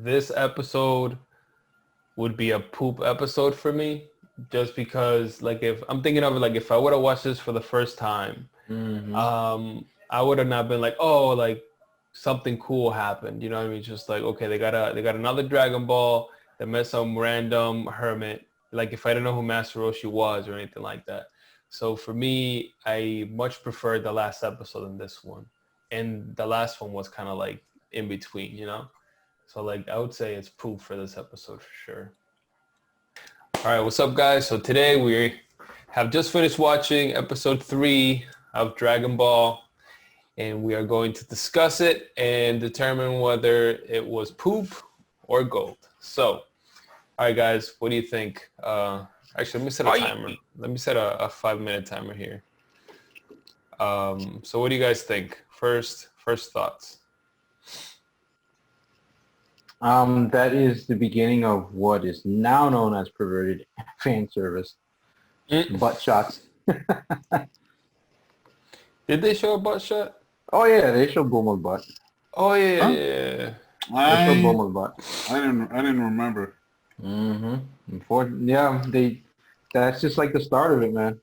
this episode would be a poop episode for me, just because like if I'm thinking of it like if I would have watched this for the first time, I would have not been like, oh, like something cool happened. You know what I mean? Just like, okay, they got another Dragon Ball. They met some random hermit. Like if I didn't know who Master Roshi was or anything like that. So for me, I much preferred the last episode than this one. And the last one was kind of like in between, you know? So like I would say it's poop for this episode for sure. All right, what's up guys? So today we have just finished watching episode 3 of Dragon Ball, and we are going to discuss it and determine whether it was poop or gold. So, all right guys, what do you think? Actually, let me set a timer. Let me set a 5-minute timer here. So what do you guys think? First thoughts. That is the beginning of what is now known as perverted fan service. Butt shots. Did they show a butt shot? Oh yeah, they show Bulma's butt. Oh yeah, Huh? yeah. They show Bulma's butt. I didn't remember. That's just like the start of it, man.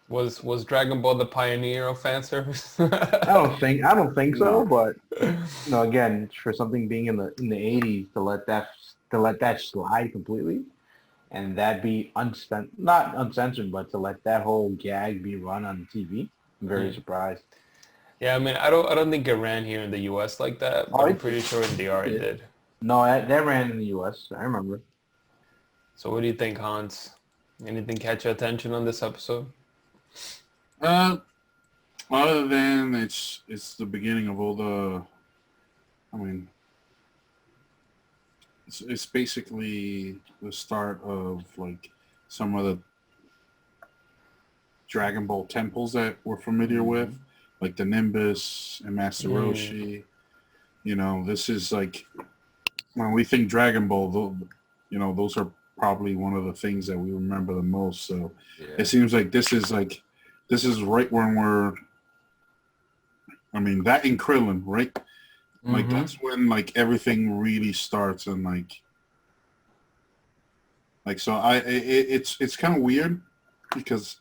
Was Dragon Ball the pioneer of fan service? I don't think so, but again, for something being in the 80s to let that slide completely, and that be not uncensored, but to let that whole gag be run on TV, I'm very surprised. Yeah, I mean, I don't think it ran here in the U.S. like that, but I'm pretty sure in DR it did. No, that ran in the U.S. I remember. So what do you think, Hans? Anything catch your attention on this episode? Other than it's the beginning of all the, I mean, it's basically the start of like some of the Dragon Ball temples that we're familiar with, like the Nimbus and Master Roshi. You know, this is like when we think Dragon Ball, those are probably one of the things that we remember the most. So it seems like this is right when we're, I mean, that in Krillin, right? Like that's when like everything really starts, and like so it's kind of weird because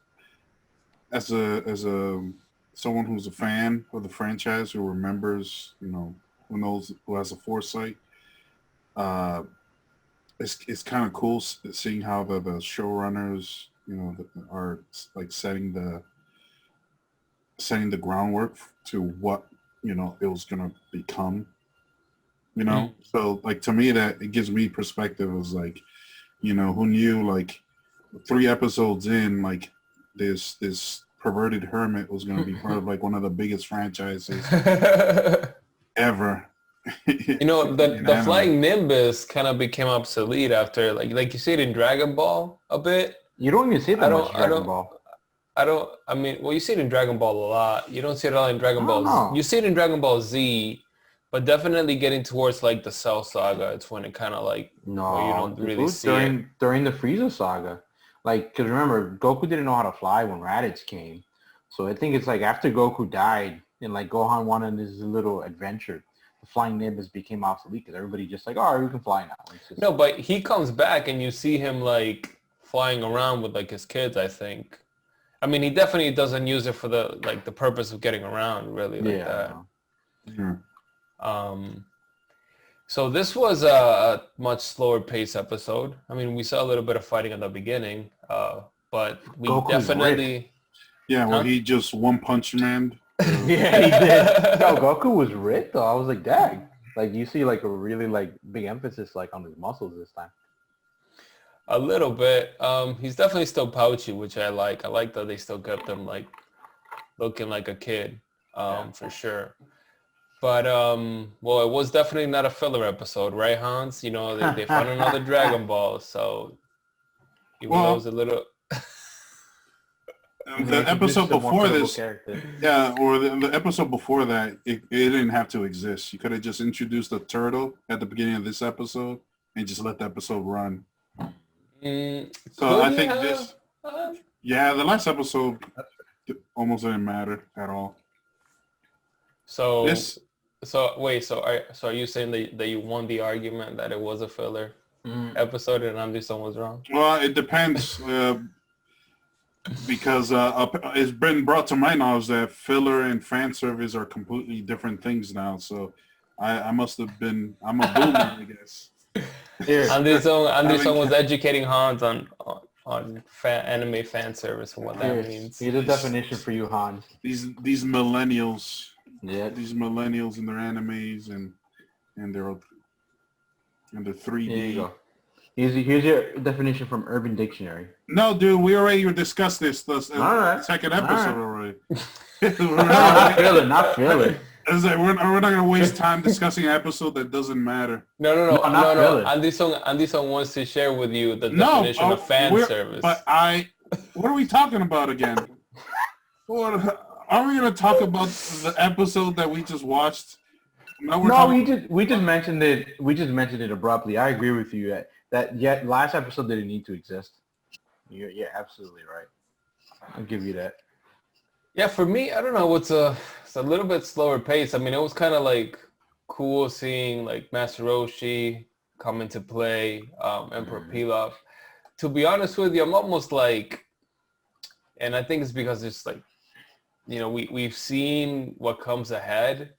as a someone who's a fan of the franchise, who remembers, who has a foresight, it's kind of cool seeing how the showrunners, are like setting the groundwork to what it was gonna become. So like to me that it gives me perspective as like, who knew like 3 episodes in, like this perverted hermit was gonna be part of like one of the biggest franchises ever. The flying Nimbus kind of became obsolete after like you see it in Dragon Ball a bit. You don't even see that much Dragon Ball. You see it in Dragon Ball a lot. You don't see it all in Dragon Ball Z. You see it in Dragon Ball Z, but definitely getting towards like the Cell Saga, it's when it kind of like you don't really see it. During the Frieza Saga. Like, because remember, Goku didn't know how to fly when Raditz came. So I think it's like after Goku died and like Gohan wanted his little adventure, the flying Nimbus became obsolete because everybody just like, oh, we can fly now. No, but he comes back and you see him like flying around with like his kids, I think. I mean, he definitely doesn't use it for the purpose of getting around, really, like that. So this was a much slower pace episode. I mean, we saw a little bit of fighting at the beginning, but we Goku's definitely... ripped. Yeah, well, he just one punch man. Yeah, he did. No, Goku was ripped though. I was like, dang. Like you see like a really like big emphasis like on his muscles this time. A little bit. He's definitely still pouchy, which I like. I like that they still kept him like looking like a kid, for sure. But well, it was definitely not a filler episode, right, Hans? They found another Dragon Ball, so it was a little. The episode before this, the episode before that, it didn't have to exist. You could have just introduced the turtle at the beginning of this episode and just let the episode run. So I think the last episode almost didn't matter at all. So So wait, so are you saying that you won the argument that it was a filler episode and Anderson was wrong? Well, it depends. Because it's been brought to my knowledge that filler and fan service are completely different things now. So I must have been, I'm a boomer, I guess. Anderson was educating Hans on anime fan service and what that means. Here's a definition for you, Hans. These millennials. Yeah. These millennials and their animes and their 3D. Here you go. Here's your definition from Urban Dictionary. No, dude, we already discussed this right. second episode already. Not feel it. It's like we're not gonna waste time discussing an episode that doesn't matter. No. Anderson wants to share with you the definition of fan service. But what are we talking about again? Are we gonna talk about the episode that we just watched? We just mentioned it. We just mentioned it abruptly. I agree with you that last episode didn't need to exist. You're absolutely right. I'll give you that. Yeah, for me, I don't know. It's a little bit slower pace. I mean, it was kind of like cool seeing like Master Roshi come into play, Emperor Pilaf. To be honest with you, I'm almost like, and I think it's because it's like, you know, we've seen what comes ahead.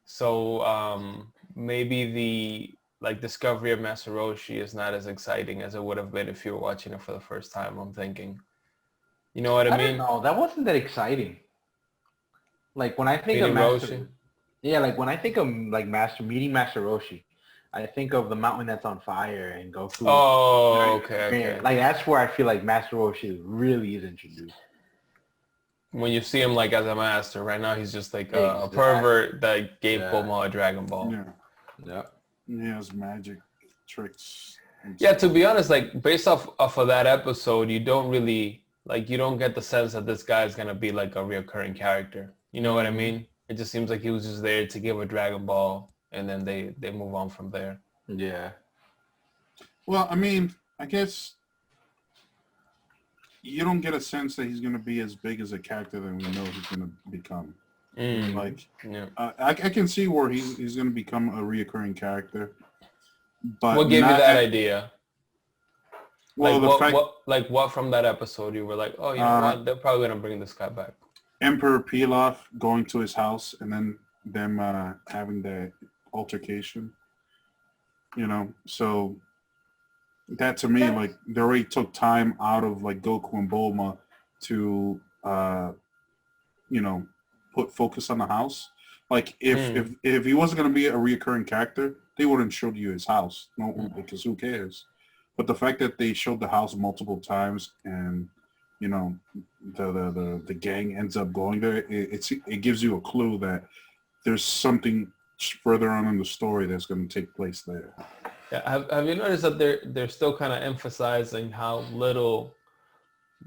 So maybe the discovery of Master Roshi is not as exciting as it would have been if you were watching it for the first time, I'm thinking. You know what I mean? No, that wasn't that exciting. Like when I think of Master Roshi. Like when I think of like meeting Master Roshi, I think of the mountain that's on fire and Goku. Oh, okay. Like that's where I feel like Master Roshi really is introduced. When you see him like as a master, right now he's just like a pervert that gave Bulma a Dragon Ball. Yeah. He has magic tricks. Yeah, to be honest, like based off of that episode, you don't get the sense that this guy is gonna be like a reoccurring character. You know what I mean? It just seems like he was just there to give a Dragon Ball, and then they move on from there. Yeah. Well, I mean, I guess you don't get a sense that he's gonna be as big as a character that we know he's gonna become. I can see where he's going to become a reoccurring character. But what gave you that idea? Well, what from that episode you were like, oh, you know what? They're probably going to bring this guy back. Emperor Pilaf going to his house and then them having the altercation. You know, so that to me, like, they already took time out of like Goku and Bulma to, you know, put focus on the house. Like if he wasn't going to be a reoccurring character, they wouldn't show you his house. No, because who cares? But the fact that they showed the house multiple times and, you know, the gang ends up going there, it gives you a clue that there's something further on in the story that's going to take place there. Yeah, have you noticed that they're still kind of emphasizing how little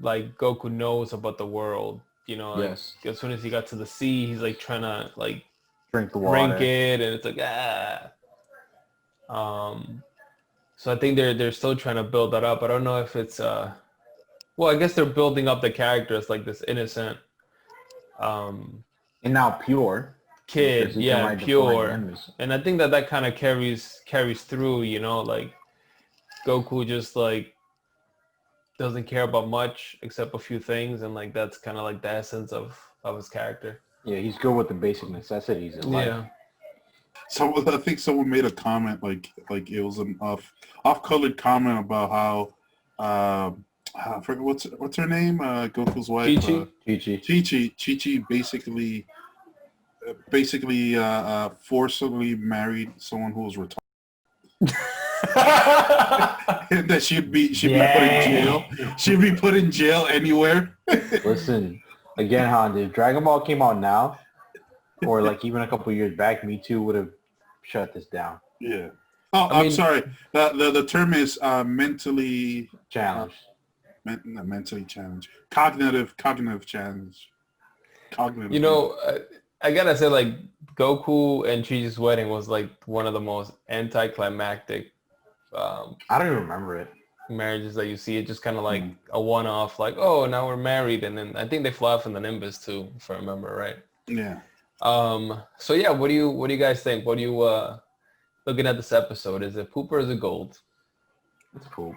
like Goku knows about the world? You know, like, as soon as he got to the sea, he's like trying to like drink the water, drink it, and it's like So I think they're still trying to build that up. I don't know if it's well, I guess they're building up the character as like this innocent, and now pure kid, pure, and I think that kind of carries through. You know, like Goku just like doesn't care about much except a few things, and like that's kind of like the essence of his character. Yeah, he's good with the basic necessities in life. Yeah. So I think someone made a comment like it was an off-colored comment about how I forget what's her name, Goku's wife, Chi-Chi basically forcibly married someone who was retarded. That she'd be put in jail. She'd be put in jail anywhere. Listen, again, Han, if Dragon Ball came out now, or like even a couple years back, Me Too would have shut this down. Yeah. Oh, I'm sorry. The term is mentally challenged. Mentally challenged. Cognitive challenge. Cognitive. You know, I gotta say, like Goku and Chi-Chi's wedding was like one of the most anticlimactic. I don't even remember it. Marriages that you see, it just kind of like a one-off, like, oh, now we're married, and then I think they fly off in the Nimbus too, if I remember right. Yeah. So yeah, what do you guys think? What do you looking at this episode? Is it poop or is it gold? It's poop.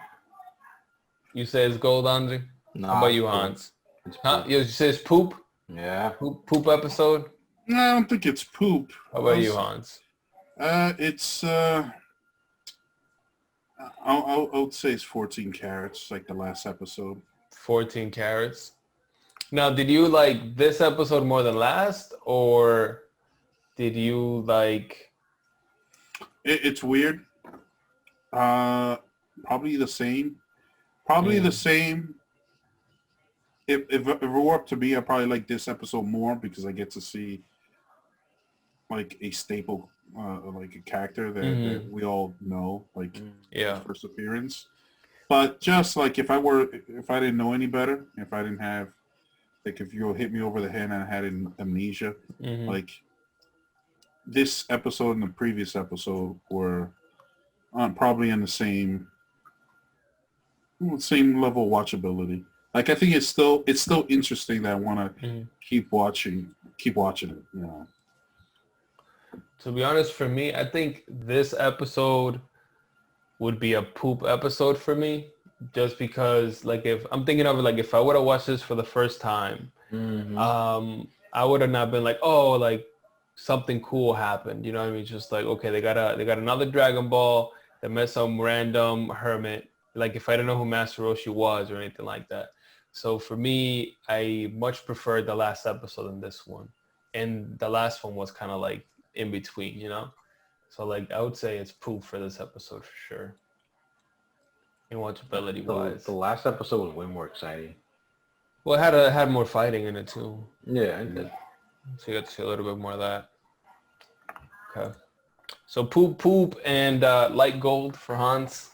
You say it's gold, Andre? No, How about it's you, poop. Hans? It's Huh? poop. You say it's poop? Yeah. Poop episode? No, I don't think it's poop. How about you, Hans? It's I would say it's 14 carats, like the last episode. 14 carats. Now, did you like this episode more than last, or did you like? It's weird. Probably the same. Probably the same. If it were up to me, I probably like this episode more because I get to see like a staple, like a character that we all know, like Yeah. first appearance. But just like if I didn't know any better, if I didn't have, like if you hit me over the head and I had amnesia, like this episode and the previous episode were probably in the same level of watchability. Like I think it's still interesting that I want to keep watching it. You know. To be honest, for me, I think this episode would be a poop episode for me, just because like if I'm thinking of it, like if I would have watched this for the first time, I would have not been like, oh, like something cool happened. You know what I mean? Just like, okay, they got another Dragon Ball. They met some random hermit. Like if I didn't know who Master Roshi was or anything like that. So for me, I much preferred the last episode than this one. And the last one was kind of like in between, you know? So like I would say it's poop for this episode for sure. In watchability wise. The last episode was way more exciting. Well, it had more fighting in it too. Yeah, it did. So you got to see a little bit more of that. Okay. So poop and light gold for Hans.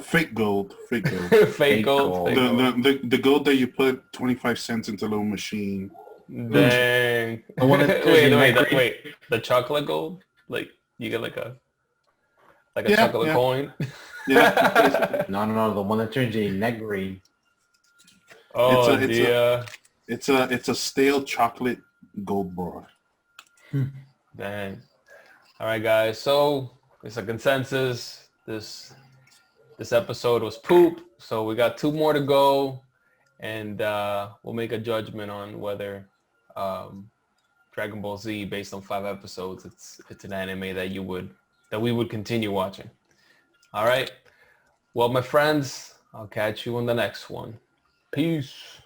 Fake gold. Fake gold. Fake gold. The gold that you put 25 cents into a little machine. Dang. Wait. The chocolate gold? Like you get like a chocolate coin? Yeah. No, the one that turns into neck green. Oh, it's a stale chocolate gold bar. Dang. All right, guys. So it's a consensus. This episode was poop. So we got 2 more to go, and we'll make a judgment on whether Dragon Ball Z, based on 5 episodes, it's an anime that we would continue watching. All right. Well, my friends, I'll catch you on the next one. Peace.